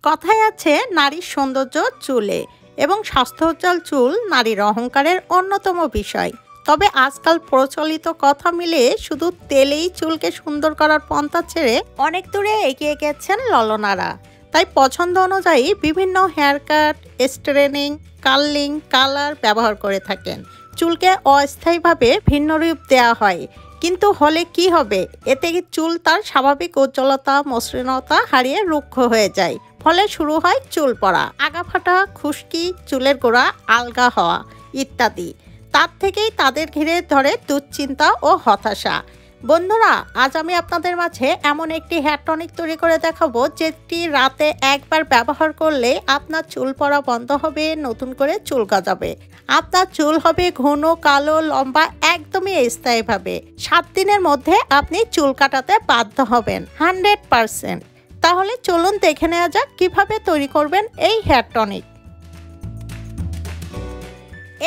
কথায় আছে নারীর সৌন্দর্য চুলে এবং স্বাস্থ্যোজ্জ্বল চুল নারীর অহংকারের অন্যতম বিষয়। তবে আজকাল প্রচলিত কথা মিলে শুধু তেলেই চুলকে সুন্দর করার পন্থা ছেড়ে অনেক দূরে এগিয়ে গেছেন ললনারা। তাই পছন্দ অনুযায়ী বিভিন্ন hair cut, straightening, curling, colour ব্যবহার করে থাকেন। চুলকে অস্থায়ীভাবে ভিন্ন রূপ দেওয়া হয়, কিন্তু হলে কি হবে? এতে চুল তার স্বাভাবিক উজ্জ্বলতা, মসৃণতা হারিয়ে রুক্ষ হয়ে যায়। ফলে শুরু হয় চুল পড়া, আগা ফাটা, খুশকি, চুলের গোড়া আলগা হওয়া ইত্যাদি। তার থেকেই তাদের ঘিরে ধরে দুশ্চিন্তা ও হতাশা। বন্ধুরা, আজ আমি আপনাদের মাঝে এমন একটি হেয়ার টনিক তৈরি করে দেখাবো, যেটি রাতে একবার ব্যবহার করলে আপনার চুল পড়া বন্ধ হবে, নতুন করে চুল গজাবে। আপনার চুল হবে ঘন, কালো, লম্বা, একদমই স্থায়ীভাবে। 7 দিনের মধ্যে আপনি চুল কাটাতে বাধ্য হবেন 100%। তাহলে চলুন দেখে নেওয়া যাক কিভাবে তৈরি করবেন এই হেয়ার টনিক।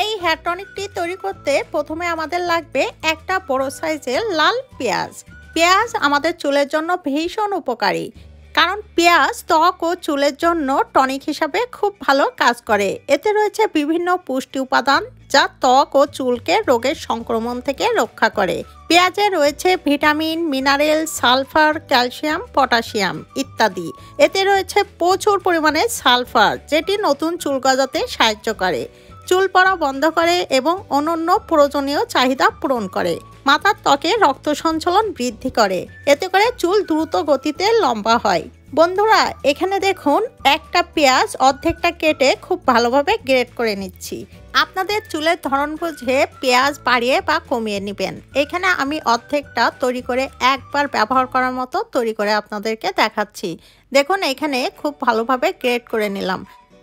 এই হেয়ার টনিকটি তৈরি করতে প্রথমে আমাদের লাগবে একটা বড় সাইজের লাল পেঁয়াজ। পেঁয়াজ আমাদের চুলের জন্য ভীষণ উপকারী, কারণ পেঁয়াজ ত্বক ও চুলের জন্য টনিক হিসাবে খুব ভালো কাজ করে। এতে রয়েছে বিভিন্ন পুষ্টি উপাদান যা ত্বক ও চুলকে রোগের সংক্রমণ থেকে রক্ষা করে। পেঁয়াজে রয়েছে vitamin, mineral, sulphur, calcium, potassium ইত্যাদি। এতে রয়েছে প্রচুর পরিমাণে সালফার, যেটি নতুন চুল গজাতে সাহায্য করে, চুল পড়া বন্ধ করে এবং অন্যান্য প্রয়োজনীয় চাহিদা পূরণ করে। মাথার ত্বকে রক্ত সঞ্চালন বৃদ্ধি করে, এতে করে চুল দ্রুত গতিতে লম্বা হয়। বন্ধুরা, এখানে দেখুন একটা পেঁয়াজ অর্ধেকটা কেটে খুব ভালোভাবে গ্রেড করে নিচ্ছি। আপনাদের চুলের ধরন বুঝে পেঁয়াজ বাড়িয়ে বা কমিয়ে নেবেন। এখানে আমি অর্ধেকটা তৈরি করে একবার ব্যবহার করার মতো তৈরি করে আপনাদেরকে দেখাচ্ছি। দেখুন, এখানে খুব ভালোভাবে গ্রেড করে নিলাম।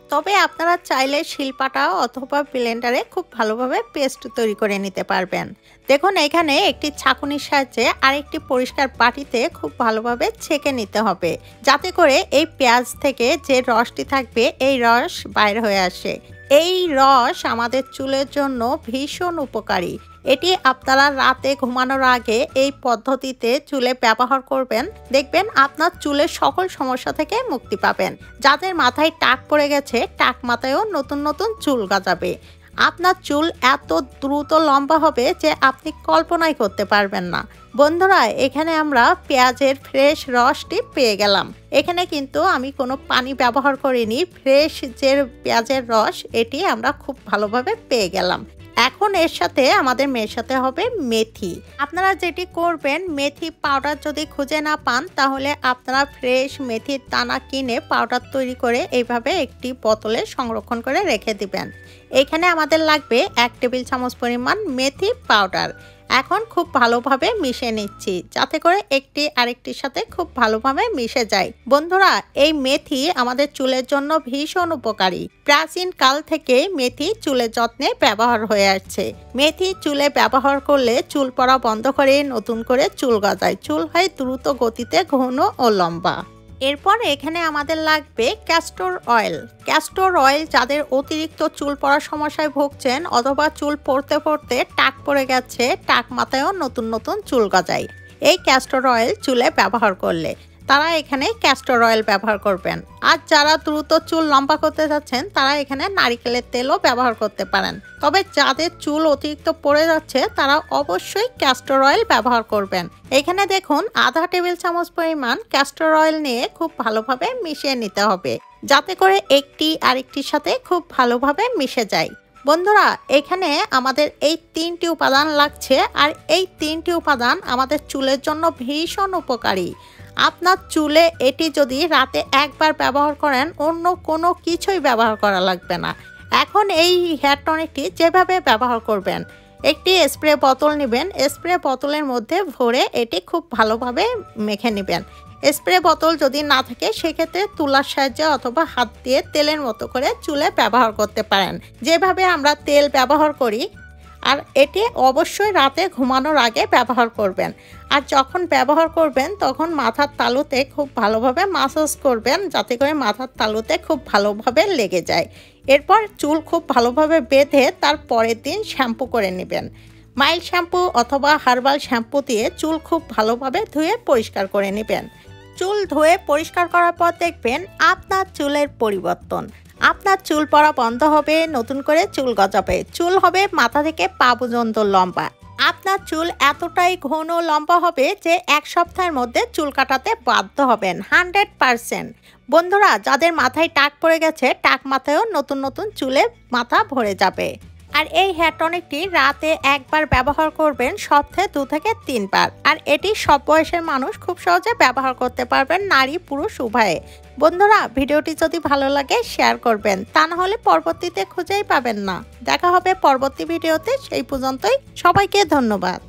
তবে আপনারা চাইলে শিলপাটা অথবা ব্লেন্ডারে খুব ভালোভাবে পেস্ট তৈরি করে নিতে পারবেন। দেখুন, এখানে একটি ছাঁকুনির সাহায্যে আরেকটি পরিষ্কার বাটিতে খুব ভালোভাবে ছেঁকে নিতে হবে, যাতে করে এই পেঁয়াজ থেকে যে রসটি থাকবে এই রস বাইর হয়ে আসে। এই রস আমাদের চুলের জন্য ভীষণ উপকারী। এটি আপনারা রাতে ঘুমানোর আগে এই পদ্ধতিতে চুলে ব্যবহার করবেন, দেখবেন আপনার চুলের সকল সমস্যা থেকে মুক্তি পাবেন। যাদের মাথায় টাক পড়ে গেছে, টাক মাথায়ও নতুন নতুন চুল গজাবে। আপনার চুল এত দ্রুত লম্বা হবে যে আপনি কল্পনাই করতে পারবেন না। বন্ধুরা, এখানে আমরা পেঁয়াজের ফ্রেশ রসটি পেয়ে গেলাম। এখানে কিন্তু আমি কোনো পানি ব্যবহার করিনি, ফ্রেশ যে পেঁয়াজের রস এটি আমরা খুব ভালোভাবে পেয়ে গেলাম। এখন এর সাথে আমাদের মেশাতে হবে মেথি। আপনারা যেটি করবেন, মেথি পাউডার যদি খুঁজে না পান, তাহলে আপনারা ফ্রেশ মেথির দানা কিনে পাউডার তৈরি করে এইভাবে একটি বোতলে সংরক্ষণ করে রেখে দিবেন। এখানে আমাদের লাগবে 1 টেবিল চামচ পরিমাণ মেথি পাউডার। এখন খুব ভালোভাবে মিশিয়ে নিচ্ছি, যাতে করে একটি আরেকটির সাথে খুব ভালোভাবে মিশে যায়। বন্ধুরা, এই মেথি আমাদের চুলের জন্য ভীষণ উপকারী। প্রাচীন কাল থেকে মেথি চুলের যত্নে ব্যবহার হয়ে আসছে। মেথি চুলে ব্যবহার করলে চুল পড়া বন্ধ করে নতুন করে চুল গজায়, চুল হয় দ্রুত গতিতে ঘন ও লম্বা। এরপর এখানে আমাদের লাগবে ক্যাস্টর অয়েল। ক্যাস্টর অয়েল যাদের অতিরিক্ত চুল পড়ার সমস্যায় ভুগছেন, অথবা চুল পড়তে পড়তে টাক পড়ে গেছে, টাক মাথায়ও নতুন নতুন চুল গজায়, এই ক্যাস্টর অয়েল চুলে ব্যবহার করলে তারা এখানে ক্যাস্টর অয়েল ব্যবহার করবেন। আর যারা দ্রুত চুল লম্বা করতে যাচ্ছেন, তারা এখানে নারিকেলের তেলও ব্যবহার করতে পারেন। তবে যাদের চুল অতিরিক্ত পড়ে যাচ্ছে, তারা অবশ্যই ক্যাস্টর অয়েল ব্যবহার করবেন। এখানে দেখুন, আধা টেবিল চামচ পরিমাণ ক্যাস্টর অয়েল নিয়ে খুব ভালোভাবে মিশিয়ে নিতে হবে, যাতে করে একটি আরেকটির সাথে খুব ভালোভাবে মিশে যায়। বন্ধুরা, এখানে আমাদের এই 3টি উপাদান লাগছে, আর এই 3টি উপাদান আমাদের চুলের জন্য ভীষণ উপকারী। আপনার চুলে এটি যদি রাতে একবার ব্যবহার করেন, অন্য কোনো কিছুই ব্যবহার করা লাগবে না। এখন এই হেয়ার টনিকটি যেভাবে ব্যবহার করবেন, একটি স্প্রে বোতল নেবেন, স্প্রে বোতলের মধ্যে ভরে এটি খুব ভালোভাবে মেখে নেবেন। স্প্রে বোতল যদি না থাকে, সেক্ষেত্রে তুলার সাহায্যে অথবা হাত দিয়ে তেলের মতো করে চুলে ব্যবহার করতে পারেন, যেভাবে আমরা তেল ব্যবহার করি। আর এটি অবশ্যই রাতে ঘুমানোর আগে ব্যবহার করবেন। আর যখন ব্যবহার করবেন, তখন মাথার তালুতে খুব ভালোভাবে মাসাজ করবেন, যাতে করে মাথার তালুতে খুব ভালোভাবে লেগে যায়। এরপর চুল খুব ভালোভাবে বেঁধে তার পরের দিন শ্যাম্পু করে নেবেন। মাইল্ড শ্যাম্পু অথবা হার্বাল শ্যাম্পু দিয়ে চুল খুব ভালোভাবে ধুয়ে পরিষ্কার করে নেবেন। চুল ধুয়ে পরিষ্কার করার পর দেখবেন আপনার চুলের পরিবর্তন। আপনার চুল পড়া বন্ধ হবে, নতুন করে চুল গজাবে, চুল হবে মাথা থেকে পা পর্যন্ত লম্বা। আপনার চুল এতটাই ঘন লম্বা হবে যে এক সপ্তাহের মধ্যে চুল কাটাতে বাধ্য হবেন 100%। বন্ধুরা, যাদের মাথায় টাক পড়ে গেছে, টাক মাথায়ও নতুন নতুন চুলে মাথা ভরে যাবে। আর এই হেয়ার টনিকটি রাতে একবার ব্যবহার করবেন, সপ্তাহে 2 থেকে 3 বার। আর এটি সব বয়সের মানুষ খুব সহজে ব্যবহার করতে পারবেন, নারী পুরুষ উভয়ে। বন্ধুরা, ভিডিওটি যদি ভালো লাগে শেয়ার করবেন, তা না হলে পরবর্তীতে খুঁজেই পাবেন না। দেখা হবে পরবর্তী ভিডিওতে, সেই পর্যন্তই সবাইকে ধন্যবাদ।